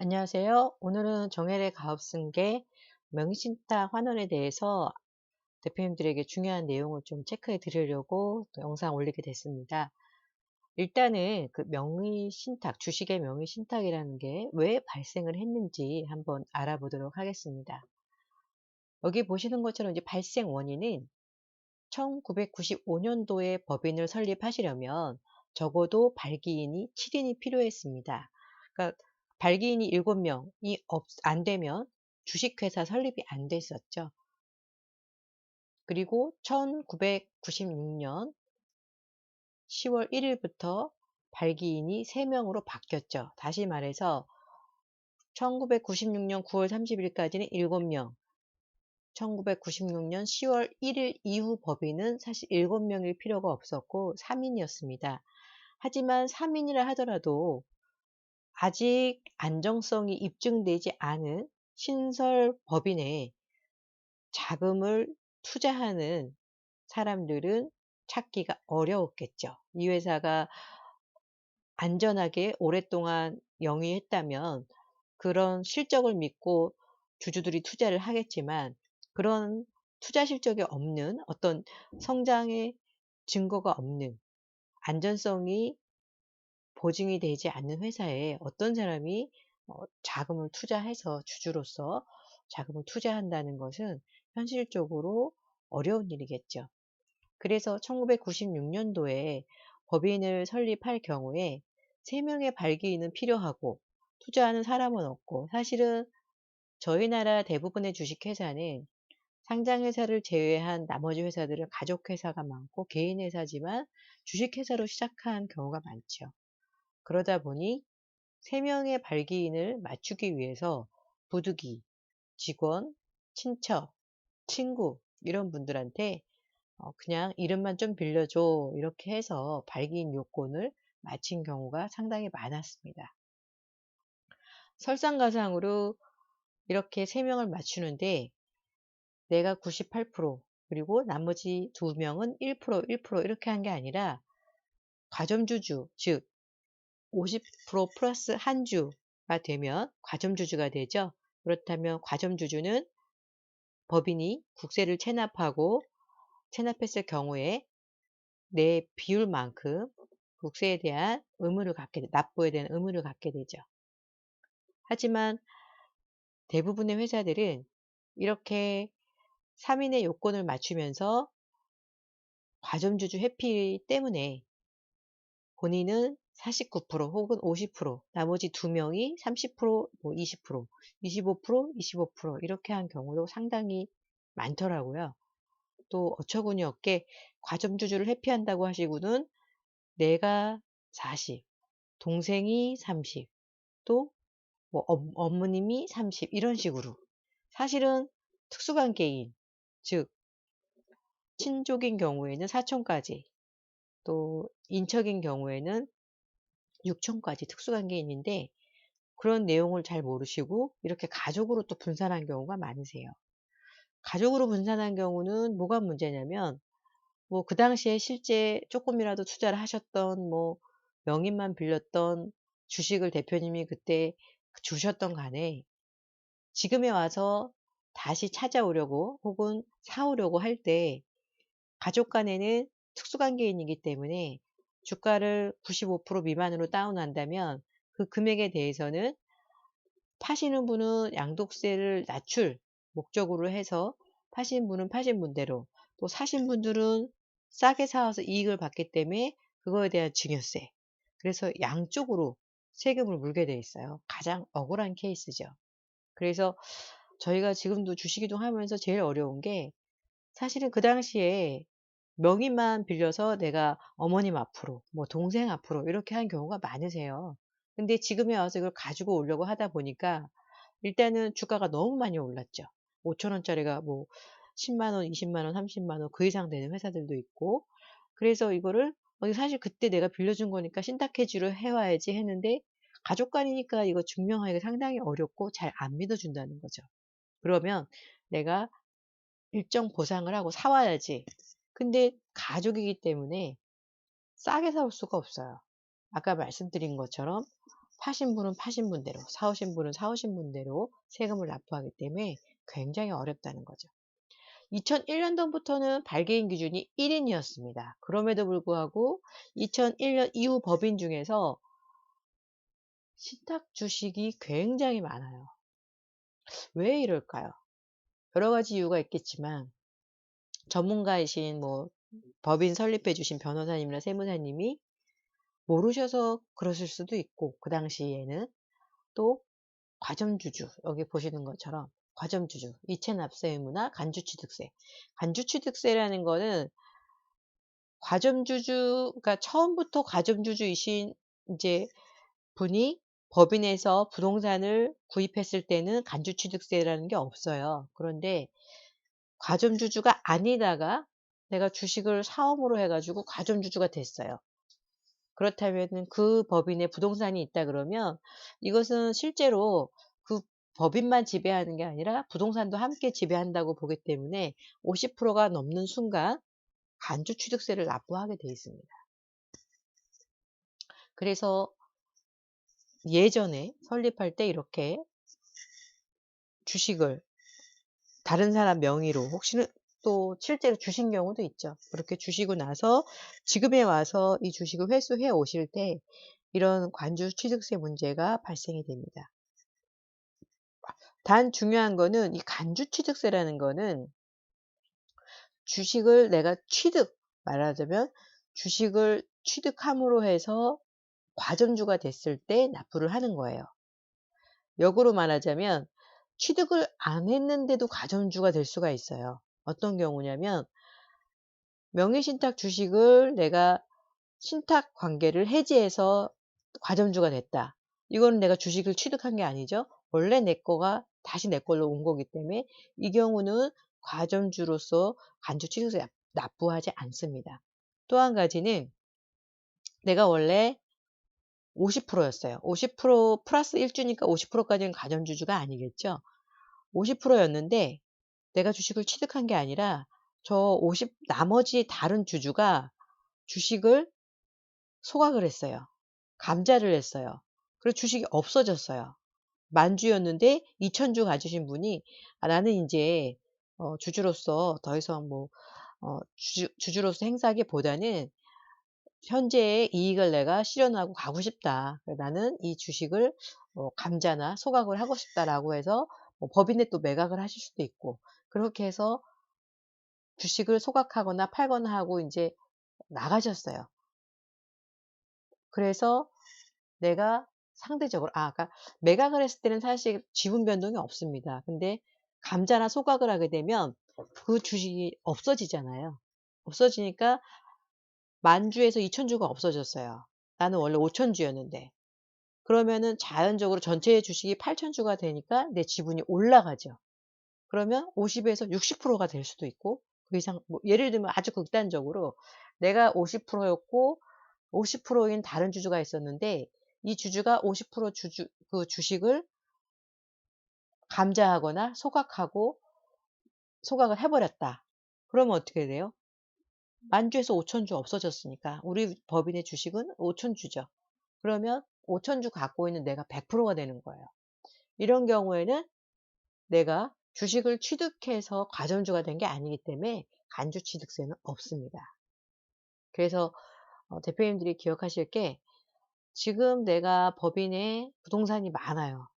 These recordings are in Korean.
안녕하세요. 오늘은 정혜래 가업승계 명의신탁 환원에 대해서 대표님들에게 중요한 내용을 좀 체크해 드리려고 또 영상 올리게 됐습니다. 일단은 그 명의신탁, 주식의 명의신탁이라는 게 왜 발생을 했는지 한번 알아보도록 하겠습니다. 여기 보시는 것처럼 이제 발생 원인은 1995년도에 법인을 설립하시려면 적어도 발기인이 7인이 필요했습니다. 그러니까 발기인이 7명이 안 되면 주식회사 설립이 안 됐었죠. 그리고 1996년 10월 1일부터 발기인이 3명으로 바뀌었죠. 다시 말해서 1996년 9월 30일까지는 7명, 1996년 10월 1일 이후 법인은 사실 7명일 필요가 없었고 3인이었습니다. 하지만 3인이라 하더라도 아직 안정성이 입증되지 않은 신설 법인에 자금을 투자하는 사람들은 찾기가 어려웠겠죠. 이 회사가 안전하게 오랫동안 영위했다면 그런 실적을 믿고 주주들이 투자를 하겠지만 그런 투자 실적이 없는 어떤 성장의 증거가 없는 안전성이 보증이 되지 않는 회사에 어떤 사람이 자금을 투자해서 주주로서 자금을 투자한다는 것은 현실적으로 어려운 일이겠죠. 그래서 1996년도에 법인을 설립할 경우에 3명의 발기인은 필요하고 투자하는 사람은 없고 사실은 저희 나라 대부분의 주식회사는 상장회사를 제외한 나머지 회사들은 가족회사가 많고 개인회사지만 주식회사로 시작한 경우가 많죠. 그러다 보니 3명의 발기인을 맞추기 위해서 부득이 직원, 친척, 친구 이런 분들한테 그냥 이름만 좀 빌려줘 이렇게 해서 발기인 요건을 마친 경우가 상당히 많았습니다. 설상가상으로 이렇게 3명을 맞추는데 내가 98% 그리고 나머지 2명은 1% 이렇게 한 게 아니라 과점주주 즉 50% 플러스 한 주가 되면 과점주주가 되죠. 그렇다면 과점주주는 법인이 국세를 체납했을 경우에 내 비율만큼 국세에 대한 납부에 대한 의무를 갖게 되죠. 하지만 대부분의 회사들은 이렇게 3인의 요건을 맞추면서 과점주주 회피 때문에 본인은 49% 혹은 50%, 나머지 2명이 30%, 뭐 20%, 25% 이렇게 한 경우도 상당히 많더라고요. 또 어처구니 없게 과점주주를 회피한다고 하시고는 내가 40, 동생이 30, 또 뭐 어머님이 30 이런 식으로 사실은 특수관계인, 즉 친족인 경우에는 사촌까지 또 인척인 경우에는 육촌까지 특수관계인인데 그런 내용을 잘 모르시고 이렇게 가족으로 또 분산한 경우가 많으세요. 가족으로 분산한 경우는 뭐가 문제냐면 뭐 그 당시에 실제 조금이라도 투자를 하셨던 뭐 명의만 빌렸던 주식을 대표님이 그때 주셨던 간에 지금에 와서 다시 찾아오려고 혹은 사오려고 할 때 가족 간에는 특수관계인이기 때문에 주가를 95% 미만으로 다운한다면 그 금액에 대해서는 파시는 분은 양도세를 낮출 목적으로 해서 파신 분은 파신 분대로 또 사신 분들은 싸게 사와서 이익을 받기 때문에 그거에 대한 증여세. 그래서 양쪽으로 세금을 물게 돼 있어요. 가장 억울한 케이스죠. 그래서 저희가 지금도 주식이동 하면서 제일 어려운 게 사실은 그 당시에 명의만 빌려서 내가 어머님 앞으로, 뭐 동생 앞으로 이렇게 한 경우가 많으세요. 근데 지금에 와서 이걸 가지고 오려고 하다 보니까 일단은 주가가 너무 많이 올랐죠. 5천 원짜리가 뭐 10만 원, 20만 원, 30만 원 그 이상 되는 회사들도 있고 그래서 이거를 사실 그때 내가 빌려준 거니까 신탁해지로 해와야지 했는데 가족 간이니까 이거 증명하기가 상당히 어렵고 잘 안 믿어준다는 거죠. 그러면 내가 일정 보상을 하고 사와야지. 근데 가족이기 때문에 싸게 사올 수가 없어요. 아까 말씀드린 것처럼 파신 분은 파신 분대로, 사오신 분은 사오신 분대로 세금을 납부하기 때문에 굉장히 어렵다는 거죠. 2001년도부터는 발기인 기준이 1인이었습니다. 그럼에도 불구하고 2001년 이후 법인 중에서 신탁 주식이 굉장히 많아요. 왜 이럴까요? 여러 가지 이유가 있겠지만 전문가이신 법인 설립해 주신 변호사님이나 세무사님이 모르셔서 그러실 수도 있고, 그 당시에는 또 과점주주, 여기 보시는 것처럼 과점주주, 이체납세 의무나 간주취득세. 간주취득세라는 거는 과점주주가 처음부터 과점주주이신 이제 분이 법인에서 부동산을 구입했을 때는 간주취득세라는 게 없어요. 그런데 과점주주가 아니다가 내가 주식을 사업으로 해가지고 과점주주가 됐어요. 그렇다면은 그 법인에 부동산이 있다 그러면 이것은 실제로 그 법인만 지배하는 게 아니라 부동산도 함께 지배한다고 보기 때문에 50%가 넘는 순간 간주취득세를 납부하게 돼 있습니다. 그래서 예전에 설립할 때 이렇게 주식을 다른 사람 명의로, 혹시는 또 실제로 주신 경우도 있죠. 그렇게 주시고 나서 지금에 와서 이 주식을 회수해 오실 때 이런 간주취득세 문제가 발생이 됩니다. 단 중요한 거는 이 간주취득세라는 거는 주식을 내가 말하자면 주식을 취득함으로 해서 과점주가 됐을 때 납부를 하는 거예요. 역으로 말하자면 취득을 안 했는데도 과점주가 될 수가 있어요. 어떤 경우냐면 명의신탁 주식을 내가 신탁 관계를 해지해서 과점주가 됐다. 이거는 내가 주식을 취득한 게 아니죠. 원래 내 거가 다시 내 걸로 온 거기 때문에 이 경우는 과점주로서 간주취득세 납부하지 않습니다. 또 한 가지는 내가 원래 50%였어요. 50% 플러스 1주니까 50%까지는 과점주주가 아니겠죠. 50%였는데 내가 주식을 취득한 게 아니라 나머지 다른 주주가 주식을 소각을 했어요. 감자를 했어요. 그래서 주식이 없어졌어요. 만주였는데 2,000주 가지신 분이 나는 이제 주주로서 더 이상 주주로서 행사하기보다는 현재의 이익을 내가 실현하고 가고 싶다. 나는 이 주식을 감자나 소각을 하고 싶다라고 해서 법인에 또 매각을 하실 수도 있고, 그렇게 해서 주식을 소각하거나 팔거나 하고 이제 나가셨어요. 그래서 내가 상대적으로 그러니까 매각을 했을 때는 사실 지분 변동이 없습니다. 근데 감자나 소각을 하게 되면 그 주식이 없어지잖아요. 없어지니까 만주에서 2,000주가 없어졌어요. 나는 원래 5,000주였는데. 그러면은 자연적으로 전체 주식이 8,000주가 되니까 내 지분이 올라가죠. 그러면 50에서 60%가 될 수도 있고, 그 이상, 예를 들면 아주 극단적으로 내가 50%였고 50%인 다른 주주가 있었는데 이 주주가 50% 그 주식을 감자하거나 소각을 해버렸다. 그러면 어떻게 돼요? 만주에서 5,000주 없어졌으니까 우리 법인의 주식은 5,000주죠. 그러면 5,000주 갖고 있는 내가 100%가 되는 거예요. 이런 경우에는 내가 주식을 취득해서 과점주가 된 게 아니기 때문에 간주취득세는 없습니다. 그래서 대표님들이 기억하실 게, 지금 내가 법인에 부동산이 많아요.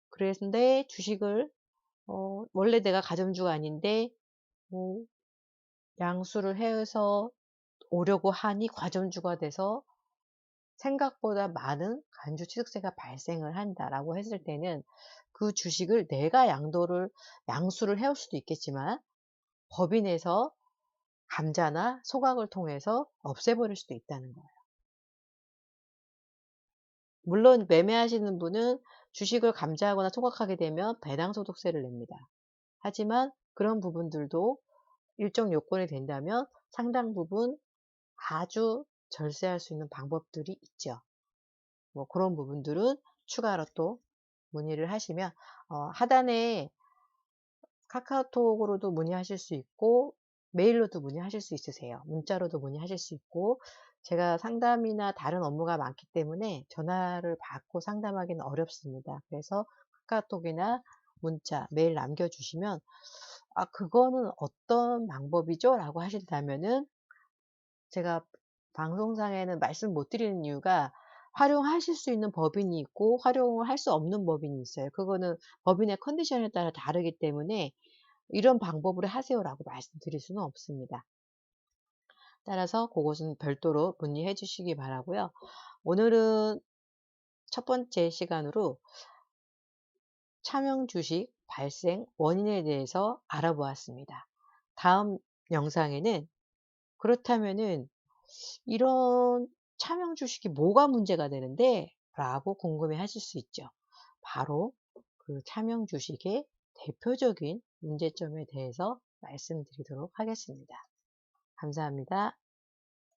그런데 주식을 원래 내가 가점주가 아닌데 뭐 양수를 해서 오려고 하니 과점주가 돼서 생각보다 많은 간주취득세가 발생을 한다라고 했을 때는 그 주식을 내가 양수를 해올 수도 있겠지만 법인에서 감자나 소각을 통해서 없애버릴 수도 있다는 거예요. 물론 매매하시는 분은 주식을 감자하거나 소각하게 되면 배당소득세를 냅니다. 하지만 그런 부분들도 일정 요건이 된다면 상당 부분 아주 절세할 수 있는 방법들이 있죠. 그런 부분들은 추가로 또 문의를 하시면 하단에 카카오톡으로도 문의하실 수 있고 메일로도 문의하실 수 있으세요. 문자로도 문의하실 수 있고 제가 상담이나 다른 업무가 많기 때문에 전화를 받고 상담하기는 어렵습니다. 그래서 카카오톡이나 문자, 메일 남겨주시면 "아 그거는 어떤 방법이죠?" 라고 하신다면은 제가 방송상에는 말씀 못 드리는 이유가 활용하실 수 있는 법인이 있고 활용을 할 수 없는 법인이 있어요. 그거는 법인의 컨디션에 따라 다르기 때문에 "이런 방법으로 하세요."라고 말씀드릴 수는 없습니다. 따라서 그것은 별도로 문의해 주시기 바라고요. 오늘은 첫 번째 시간으로 차명 주식 발생 원인에 대해서 알아보았습니다. 다음 영상에는 그렇다면은 "이런 차명 주식이 뭐가 문제가 되는데?" 라고 궁금해 하실 수 있죠. 바로 그 차명 주식의 대표적인 문제점에 대해서 말씀드리도록 하겠습니다. 감사합니다.